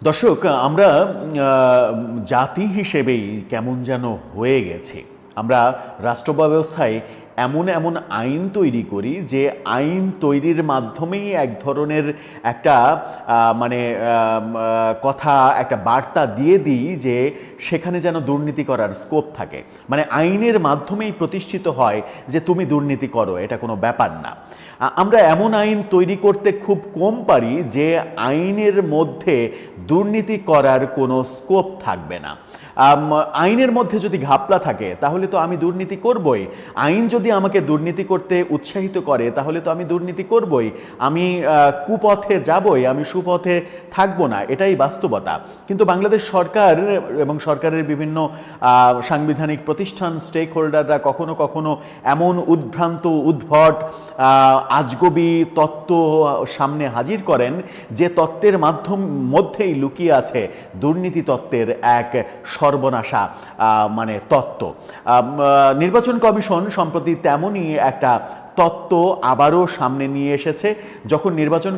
দর্শক, আমরা জাতি হিসেবেই কেমন যেন হয়ে গেছি। আমরা রাষ্ট্র ব্যবস্থায় এমন এমন আইন তৈরি করি যে আইন তৈরির মাধ্যমেই এক ধরনের একটা কথা, একটা বার্তা দিয়ে দিই যে সেখানে যেন দুর্নীতি করার স্কোপ থাকে। মানে আইনের মাধ্যমেই প্রতিষ্ঠিত হয় যে তুমি দুর্নীতি করো, এটা কোনো ব্যাপার না। আমরা এমন আইন তৈরি করতে খুব কম পারি যে আইনের মধ্যে দুর্নীতি করার কোনো স্কোপ থাকবে না। আইনের মধ্যে যদি ঘাপলা থাকে তাহলে তো আমি দুর্নীতি করবই। আইন যদি আমাকে দুর্নীতি করতে উৎসাহিত করে তাহলে তো আমি দুর্নীতি করবই। আমি কুপথে যাবই, আমি সুপথে থাকবো না, এটাই বাস্তবতা। কিন্তু বাংলাদেশ সরকার এবং সরকারের বিভিন্ন সাংবিধানিক প্রতিষ্ঠান, স্টেক হোল্ডাররা কখনো কখনো এমন উদ্ভ্রান্ত, উদ্ভট, আজগবি তত্ত্ব সামনে হাজির করেন যে তত্ত্বের মধ্যেই লুকিয়ে আছে দুর্নীতি তত্ত্বের এক সর্বনাশা তত্ত্ব। নির্বাচন কমিশন সম্প্রতি তেমনই একটা তত্ত্ব আবারও সামনে নিয়ে এসেছে। যখন নির্বাচন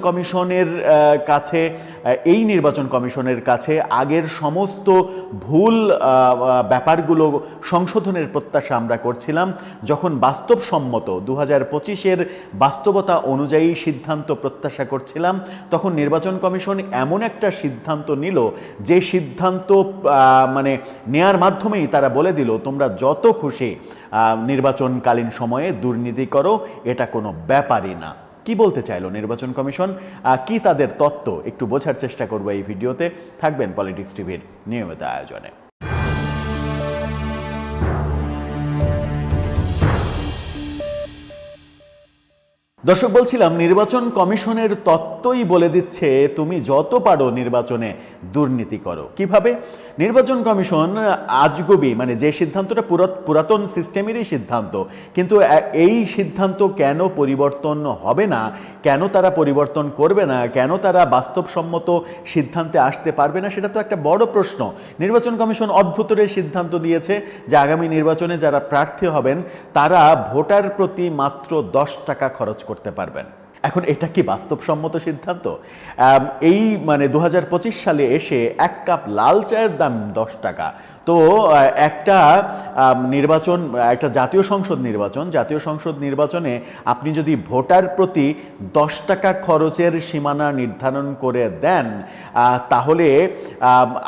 কমিশনের কাছে আগের সমস্ত ভুল ব্যাপারগুলো সংশোধনের প্রত্যাশা আমরা করছিলাম, যখন বাস্তবসম্মত 2025-এর বাস্তবতা অনুযায়ী সিদ্ধান্ত প্রত্যাশা করছিলাম, তখন নির্বাচন কমিশন এমন একটা সিদ্ধান্ত নিল যে সিদ্ধান্ত নেয়ার মাধ্যমেই তারা বলে দিল তোমরা যত খুশি নির্বাচনকালীন সময়ে দুর্নীতি করো, এটা কোনো ব্যাপারই না। কি বলতে চাইলো নির্বাচন কমিশন, কি তাদের তত্ত্ব, একটু বোঝার চেষ্টা করবো এই ভিডিওতে। থাকবেন পলিটিক্স টিভির নিয়মিত আয়োজনে। দর্শক, বলছিলাম নির্বাচন কমিশনের তত্ত্বই বলে দিচ্ছে তুমি যত পারো নির্বাচনে দুর্নীতি করো। কিভাবে? নির্বাচন কমিশন আজগবি, যে সিদ্ধান্তটা পুরাতন সিস্টেমেরই সিদ্ধান্ত, কিন্তু এই সিদ্ধান্ত কেন পরিবর্তন হবে না, কেন তারা পরিবর্তন করবে না, কেন তারা বাস্তবসম্মত সিদ্ধান্তে আসতে পারবে না, সেটা তো একটা বড় প্রশ্ন। নির্বাচন কমিশন অদ্ভুতরে সিদ্ধান্ত দিয়েছে যে আগামী নির্বাচনে যারা প্রার্থী হবেন তারা ভোটার প্রতি মাত্র 10 টাকা খরচ করতে পারবেন। এখন এটা কি বাস্তবসম্মত সিদ্ধান্ত? এই 2025 সালে এসে এক কাপ লাল চায়ের দাম 10 টাকা। তো একটা জাতীয় সংসদ নির্বাচনে আপনি যদি ভোটার প্রতি 10 টাকা খরচের সীমানা নির্ধারণ করে দেন, তাহলে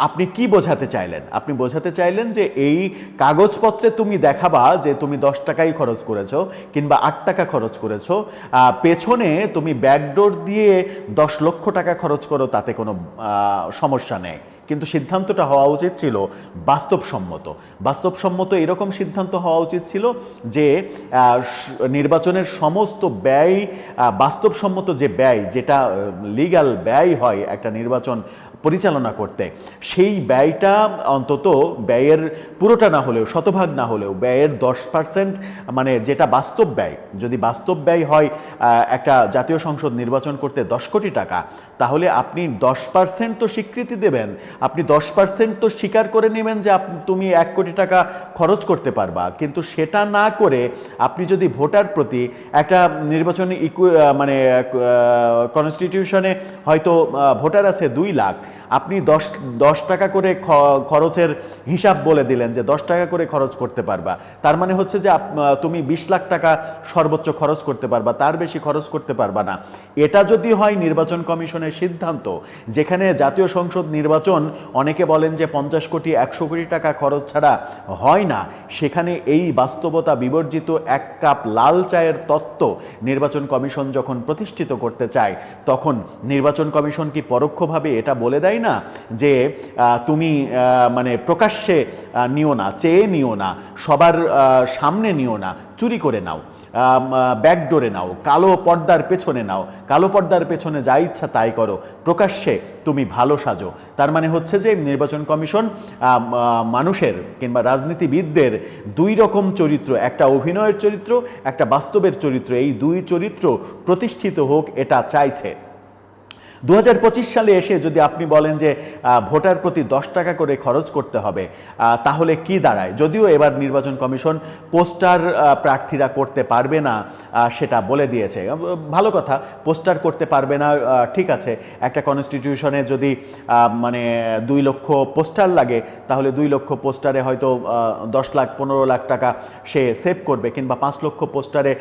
আপনি কি বোঝাতে চাইলেন? আপনি বোঝাতে চাইলেন যে এই কাগজপত্রে তুমি দেখাবা যে তুমি 10 টাকাই খরচ করেছো কিংবা 8 টাকা খরচ করেছো, পেছনে তুমি ব্যাকডোর দিয়ে 10 লক্ষ টাকা খরচ করো, তাতে কোনো সমস্যা নেই। কিন্তু সিদ্ধান্তটা হওয়া উচিত ছিল বাস্তবসম্মত এরকম সিদ্ধান্ত হওয়া উচিত ছিল যে নির্বাচনের সমস্ত ব্যয়, বাস্তবসম্মত যে ব্যয়, যেটা লিগ্যাল ব্যয় হয় একটা নির্বাচন পরিচালনা করতে, সেই ব্যয়টা অন্তত ব্যয়ের পুরোটা না হলেও, শতভাগ না হলেও ব্যয়ের 10%, যেটা বাস্তব ব্যয়, যদি বাস্তব ব্যয় হয় একটা জাতীয় সংসদ নির্বাচন করতে 10 কোটি টাকা, তাহলে আপনি 10% তো স্বীকৃতি দেবেন, আপনি 10% তো স্বীকার করে নেবেন যে তুমি 1 কোটি টাকা খরচ করতে পারবা। কিন্তু সেটা না করে আপনি যদি ভোটার প্রতি একটা নির্বাচনী কনস্টিটিউশনে হয়তো ভোটার আছে 2 লাখ, আপনি 10 টাকা করে খরচের হিসাব বলে দিলেন যে 10 টাকা করে খরচ করতে পারবা, তার মানে হচ্ছে যে তুমি 20 লাখ টাকা সর্বোচ্চ খরচ করতে পারবা, তার বেশি খরচ করতে পারবা না। এটা যদি হয় নির্বাচন কমিশনের সিদ্ধান্ত, যেখানে জাতীয় সংসদ নির্বাচন অনেকে বলেন যে 50 কোটি 100 কোটি টাকা খরচ ছাড়া হয় না, সেখানে এই বাস্তবতা বিবর্জিত এক কাপ লাল চায়ের তত্ত্ব নির্বাচন কমিশন যখন প্রতিষ্ঠিত করতে চায়, তখন নির্বাচন কমিশন কি পরোক্ষভাবে এটা বলে দেয় না যে তুমি প্রকাশ্যে নিও না, চেয়ে নিও না, সবার সামনে নিও না, চুরি করে নাও, ব্যাকডোরে নাও, কালো পর্দার পেছনে নাও, কালো পর্দার পেছনে যা ইচ্ছা তাই করো, প্রকাশ্যে তুমি ভালো সাজো। তার মানে হচ্ছে যে নির্বাচন কমিশন মানুষের কিংবা রাজনীতিবিদদের 2 রকম চরিত্র, একটা অভিনয়ের চরিত্র, একটা বাস্তবের চরিত্র, এই 2 চরিত্র প্রতিষ্ঠিত হোক এটা চাইছে। 2025 সালে এসে যদি আপনি বলেন যে ভোটার প্রতি 10 টাকা করে খরচ করতে হবে, তাহলে কি দাঁড়ায়? যদিও এবার নির্বাচন কমিশন পোস্টার প্রার্থীরা করতে পারবে না সেটা বলে দিয়েছে। ভালো কথা, পোস্টার করতে পারবে না, ঠিক আছে। একটা কনস্টিটিউশনে যদি মানে 2 লক্ষ পোস্টার লাগে, তাহলে 2 লক্ষ পোস্টারে হয়তো 10 লাখ 15 লাখ টাকা সে সেভ করবে, কিংবা 5 লক্ষ পোস্টারে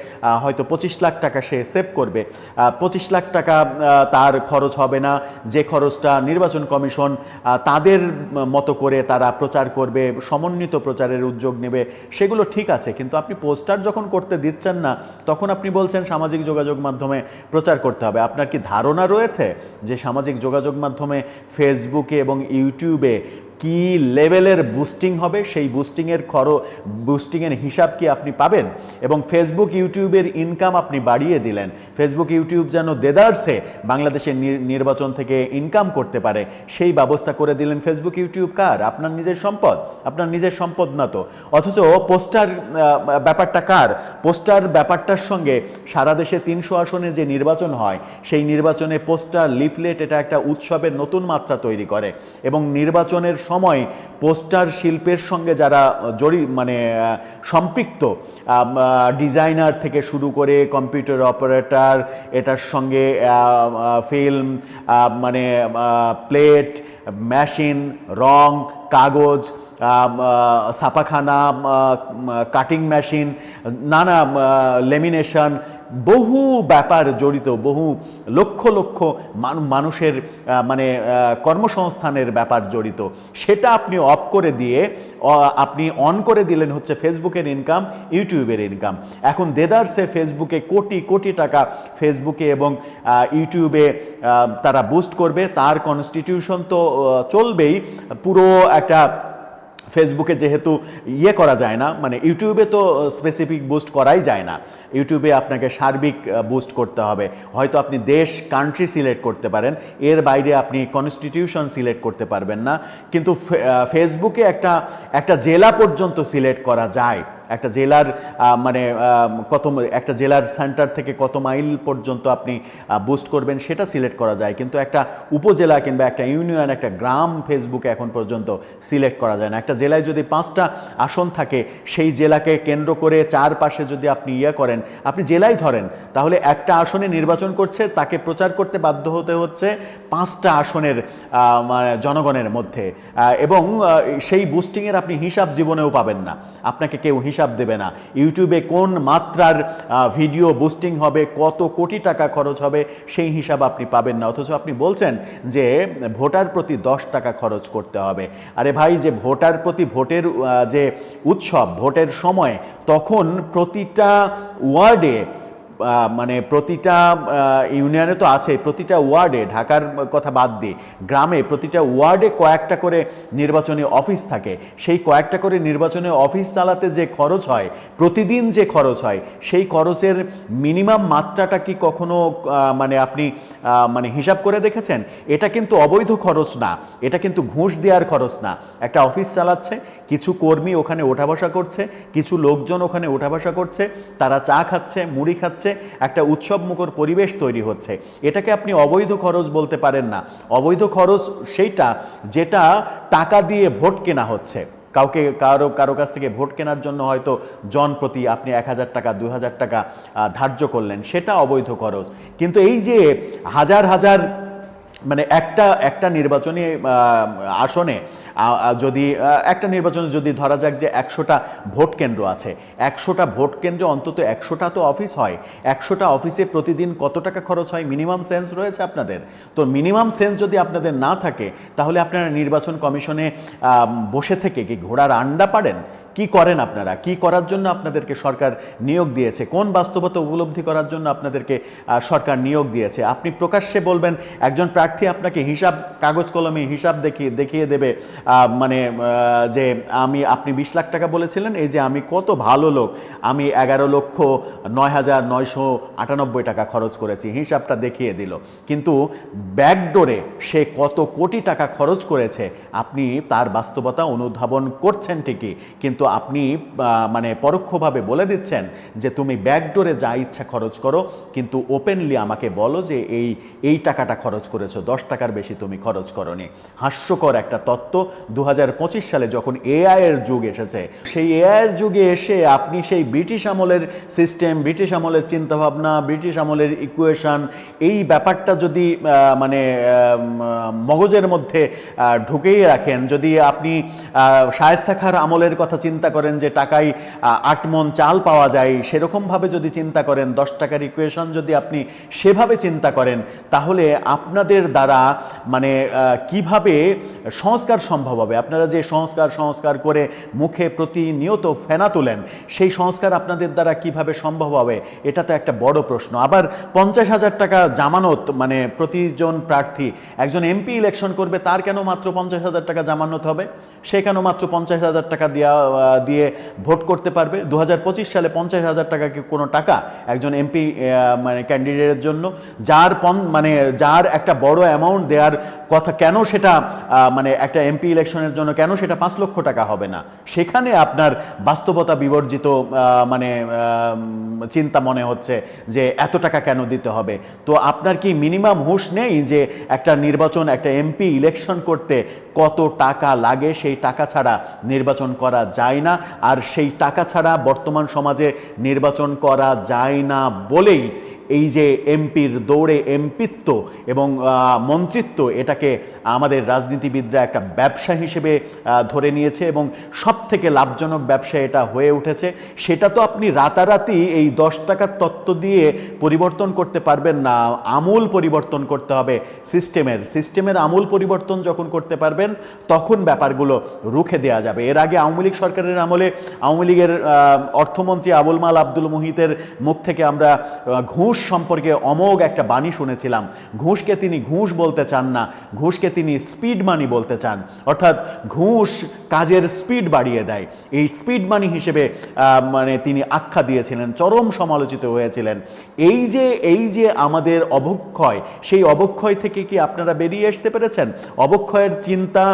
হয়তো 25 লাখ টাকা সে সেভ করবে। 25 লাখ টাকা তার খরচ হবে না, যে খরচটা নির্বাচন কমিশন তাদের মতো করে তারা প্রচার করবে, সমন্বিত প্রচারের উদ্যোগ নেবে, সেগুলো ঠিক আছে। কিন্তু আপনি পোস্টার যখন করতে দিচ্ছেন না, তখন আপনি বলছেন সামাজিক যোগাযোগ মাধ্যমে প্রচার করতে হবে। আপনার কি ধারণা রয়েছে যে সামাজিক যোগাযোগ মাধ্যমে ফেসবুকে এবং ইউটিউবে কি লেভেলের বুস্টিং হবে? সেই বুস্টিংয়ের হিসাব কি আপনি পাবেন? এবং ফেসবুক ইউটিউবের ইনকাম আপনি বাড়িয়ে দিলেন। ফেসবুক ইউটিউব যেন দেদারসে বাংলাদেশের নির্বাচন থেকে ইনকাম করতে পারে, সেই ব্যবস্থা করে দিলেন। ফেসবুক ইউটিউব কার? আপনার নিজের সম্পদ? আপনার নিজের সম্পদ না তো। অথচ পোস্টার ব্যাপারটা কার? পোস্টার ব্যাপারটার সঙ্গে সারা দেশে 300 আসনে যে নির্বাচন হয়, সেই নির্বাচনে পোস্টার, লিফলেট, এটা একটা উৎসবের নতুন মাত্রা তৈরি করে। এবং নির্বাচনের সময় পোস্টার শিল্পের সঙ্গে যারা সম্পৃক্ত, ডিজাইনার থেকে শুরু করে কম্পিউটার অপারেটর, এটার সঙ্গে ফিল্ম, প্লেট, মেশিন, রং, কাগজ, ছাপাখানা, কাটিং মেশিন, নানা লেমিনেশন, বহু ব্যাপার জড়িত, বহু লক্ষ লক্ষ মানুষের কর্মসংস্থানের ব্যাপার জড়িত। সেটা আপনি অফ করে দিয়ে আপনি অন করে দিলেন হচ্ছে ফেসবুকের ইনকাম, ইউটিউবের ইনকাম। এখন দেদারসে ফেসবুকে কোটি কোটি টাকা ফেসবুকে এবং ইউটিউবে তারা বুস্ট করবে। তার কনস্টিটিউশন তো চলবেই। পুরো একটা ফেসবুকে যেহেতু করা যায় না, ইউটিউবে তো স্পেসিফিক বুস্ট করাই যায় না, ইউটিউবে আপনাকে সার্বিক বুস্ট করতে হবে। হয়তো আপনি দেশ, কান্ট্রি সিলেক্ট করতে পারেন, এর বাইরে আপনি কনস্টিটিউশন সিলেক্ট করতে পারবেন না। কিন্তু ফেসবুকে একটা জেলা পর্যন্ত সিলেক্ট করা যায়। একটা জেলার একটা জেলার সেন্টার থেকে কত মাইল পর্যন্ত আপনি বুস্ট করবেন সেটা সিলেক্ট করা যায়। কিন্তু একটা উপজেলা কিংবা একটা ইউনিয়ন, একটা গ্রাম ফেসবুকে এখন পর্যন্ত সিলেক্ট করা যায় না। একটা জেলায় যদি 5টা আসন থাকে, সেই জেলাকে কেন্দ্র করে চারপাশে যদি আপনি করেন, আপনি জেলায় ধরেন, তাহলে একটা আসনে নির্বাচন করছে, তাকে প্রচার করতে বাধ্য হতে হচ্ছে 5টা আসনের জনগণের মধ্যে। এবং সেই বুস্টিংয়ের আপনি হিসাব জীবনেও পাবেন না, আপনাকে কেউ হিসাব দেবে না। ইউটিউবে কোন মাত্রার ভিডিও বুস্টিং হবে, কত কোটি টাকা খরচ হবে, সেই হিসাব আপনি পাবেন না। অথচ আপনি বলছেন যে ভোটার প্রতি 10 টাকা খরচ করতে হবে। আরে ভাই, যে ভোটার প্রতি ভোটের যে উৎসব, ভোটের সময়, তখন প্রতিটা ওয়ার্ডে, প্রতিটা ইউনিয়নে তো আছে, প্রতিটা ওয়ার্ডে, ঢাকার কথা বাদ দিয়ে গ্রামে প্রতিটা ওয়ার্ডে কয়েকটা করে নির্বাচনী অফিস থাকে। সেই কয়েকটা করে নির্বাচনী অফিস চালাতে যে খরচ হয়, প্রতিদিন যে খরচ হয়, সেই খরচের মিনিমাম মাত্রাটা কি কখনো আপনি হিসাব করে দেখেছেন? এটা কিন্তু অবৈধ খরচ না, এটা কিন্তু ঘুষ দেওয়ার খরচ না। একটা অফিস চালাচ্ছে, কিছু কর্মী ওখানে ওঠা বসা করছে, কিছু লোকজন ওখানে ওঠা বসা করছে, তারা চা খাচ্ছে, মুড়ি খাচ্ছে, একটা উৎসব মুখর পরিবেশ তৈরি হচ্ছে। এটাকে আপনি অবৈধ খরচ বলতে পারেন না। অবৈধ খরচ সেইটা যেটা টাকা দিয়ে ভোট কেনা হচ্ছে। কারো কাছ থেকে ভোট কেনার জন্য হয়তো জনপ্রতি আপনি 1000 টাকা, 2000 টাকা ধার্য করলেন, সেটা অবৈধ খরচ। কিন্তু এই যে হাজার হাজার একটা নির্বাচনী আসনে একটা নির্বাচনে যদি ধরা যাক যে 100টা ভোট কেন্দ্র আছে, 100টা ভোট কেন্দ্রে অন্তত 100টা তো অফিস হয়। 100টা অফিসে প্রতিদিন কত টাকা খরচ হয় মিনিমাম সেন্স রয়েছে আপনাদের? তো মিনিমাম সেন্স যদি আপনাদের না থাকে, তাহলে আপনারা নির্বাচন কমিশনে বসে থেকে কি ঘোড়ার আন্ডা পাড়েন? কি করেন আপনারা? কি করার জন্য আপনাদেরকে সরকার নিয়োগ দিয়েছে? কোন বাস্তবতা উপলব্ধি করার জন্য আপনাদেরকে সরকার নিয়োগ দিয়েছে? আপনি প্রকাশ্যে বলবেন একজন প্রার্থী প্রার্থী আপনাকে হিসাব, কাগজ কলমে হিসাব দেখিয়ে দেবে, মানে যে আপনি 20 লাখ টাকা বলেছিলেন, এই যে আমি কত ভালো লোক, আমি 11,09,998 টাকা খরচ করেছি, হিসাবটা দেখিয়ে দিল। কিন্তু ব্যাকডোরে সে কত কোটি টাকা খরচ করেছে আপনি তার বাস্তবতা অনুধাবন করছেন ঠিকই, কিন্তু আপনি মানে পরোক্ষভাবে বলে দিচ্ছেন যে তুমি ব্যাকডোরে যা ইচ্ছা খরচ করো, কিন্তু ওপেনলি আমাকে বলো যে এই টাকাটা খরচ করেছো, 10 টাকার বেশি তুমি খরচ করোনি। হাস্যকর একটা তত্ত্ব। 2025 সালে যখন এআই এর যুগ এসেছে, সেই এআই এর যুগে এসে আপনি সেই ব্রিটিশ আমলের সিস্টেম, ব্রিটিশ আমলের চিন্তাভাবনা, ব্রিটিশ আমলের ইকুয়েশন, এই ব্যাপারটা যদি মানে মগজের মধ্যে ঢুকেই রাখেন, যদি আপনি শায়েস্তা খাঁর আমলের কথা চিন্তা করেন যে টাকায় 8 মণ চাল পাওয়া যায়, সেরকমভাবে যদি চিন্তা করেন, 10 টাকার ইকুয়েশন যদি আপনি সেভাবে চিন্তা করেন, তাহলে আপনাদের দ্বারা মানে কিভাবে সংস্কার সম্ভব হবে? আপনারা যে সংস্কার করে মুখে প্রতিনিয়ত ফেনা তোলেন, সেই সংস্কার আপনাদের দ্বারা কিভাবে সম্ভব হবে? এটা তো একটা বড় প্রশ্ন। আবার 50,000 টাকা জামানত, মানে প্রতিজন প্রার্থী, একজন এমপি ইলেকশন করবে, তার কেন মাত্র 50,000 টাকা জামানত হবে? সে কেন মাত্র 50,000 টাকা দিয়ে ভোট করতে পারবে? 2025 সালে 50,000 টাকা কি কোনো টাকা একজন এমপি মানে ক্যান্ডিডেটের জন্য? যার একটা বড় অ্যামাউন্ট দেওয়ার কথা, কেন সেটা মানে একটা এমপি ইলেকশনের জন্য কেন সেটা 5 লক্ষ টাকা হবে না? সেখানে আপনার বাস্তবতা বিবর্জিত মানে চিন্তা মনে হচ্ছে যে এত টাকা কেন দিতে হবে? তো আপনার কি মিনিমাম হুঁশ নেই যে একটা নির্বাচন, একটা এমপি ইলেকশন করতে কত টাকা লাগে? সেই টাকা ছাড়া নির্বাচন করা যায় না। আর সেই টাকা ছাড়া বর্তমান সমাজে নির্বাচন করা যায় না বলেই এই যে এমপির দৌড়ে এমপিত্ব এবং মন্ত্রিত্ব, এটাকে আমাদের রাজনীতিবিদরা একটা ব্যবসা হিসেবে ধরে নিয়েছে এবং সব থেকে লাভজনক ব্যবসা এটা হয়ে উঠেছে। সেটা তো আপনি রাতারাতি এই 10 টাকার তত্ত্ব দিয়ে পরিবর্তন করতে পারবেন না। আমূল পরিবর্তন করতে হবে সিস্টেমের আমূল পরিবর্তন যখন করতে পারবেন, তখন ব্যাপারগুলো রুখে দেওয়া যাবে। এর আগে আওয়ামী লীগ সরকারের আমলে আওয়ামী লীগের অর্থমন্ত্রী আবুল মাল আব্দুল মুহিতের মুখ থেকে আমরা ঘুষ সম্পর্কে অমোঘ একটা বাণী শুনেছিলাম। ঘুষকে তিনি ঘুষ বলতে চান না, ঘুষকে তিনি স্পিড মানি বলতে চান। অর্থাৎ ঘুষ কাজের স্পিড বাড়িয়ে দেয়, এই স্পিড মানি হিসেবে মানে তিনি আখ্যা দিয়েছিলেন, চরম সমালোচিত হয়েছিলেন। এই যে আমাদের অবক্ষয়, সেই অবক্ষয় থেকে কি আপনারা বেরিয়ে আসতে পেরেছেন? অবক্ষয়ের চিন্তা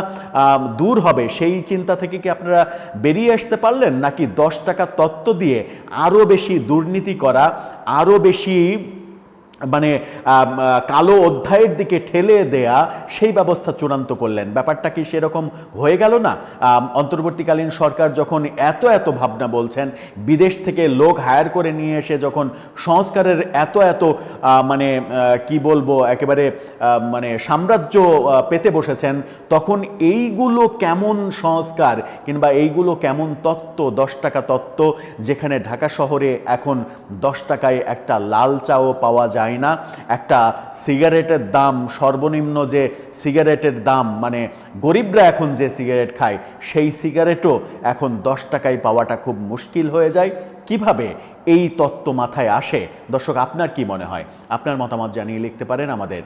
দূর হবে, সেই চিন্তা থেকে কি আপনারা বেরিয়ে আসতে পারলেন? নাকি 10 টাকা তত্ত্ব দিয়ে আরও বেশি দুর্নীতি করা, আরও বেশি মানে কালো অধ্যায়ের দিকে ঠেলে দেয়া, সেই ব্যবস্থা চূড়ান্ত করলেন? ব্যাপারটা কি সেরকম হয়ে গেল না? অন্তর্বর্তীকালীন সরকার যখন এত ভাবনা বলছেন, বিদেশ থেকে লোক হায়ার করে নিয়ে এসে যখন সংস্কারের এত মানে কি বলবো, একেবারে মানে সাম্রাজ্য পেতে বসেছেন, তখন এইগুলো কেমন সংস্কার কিংবা এইগুলো কেমন তত্ত্ব, 10 টাকা তত্ত্ব, যেখানে ঢাকা শহরে এখন 10 টাকায় একটা লাল চাও পাওয়া যায় না, একটা সিগারেটের দাম, সর্বনিম্ন যে সিগারেটের দাম, মানে গরিবরা এখন যে সিগারেট খায়, সেই সিগারেটও এখন 10 টাকায় পাওয়াটা খুব মুশকিল হয়ে যায়। কিভাবে এই তত্ত্ব মাথায় আসে? দর্শক, আপনার কি মনে হয়? আপনার মতামত জানিয়ে লিখতে পারেন আমাদের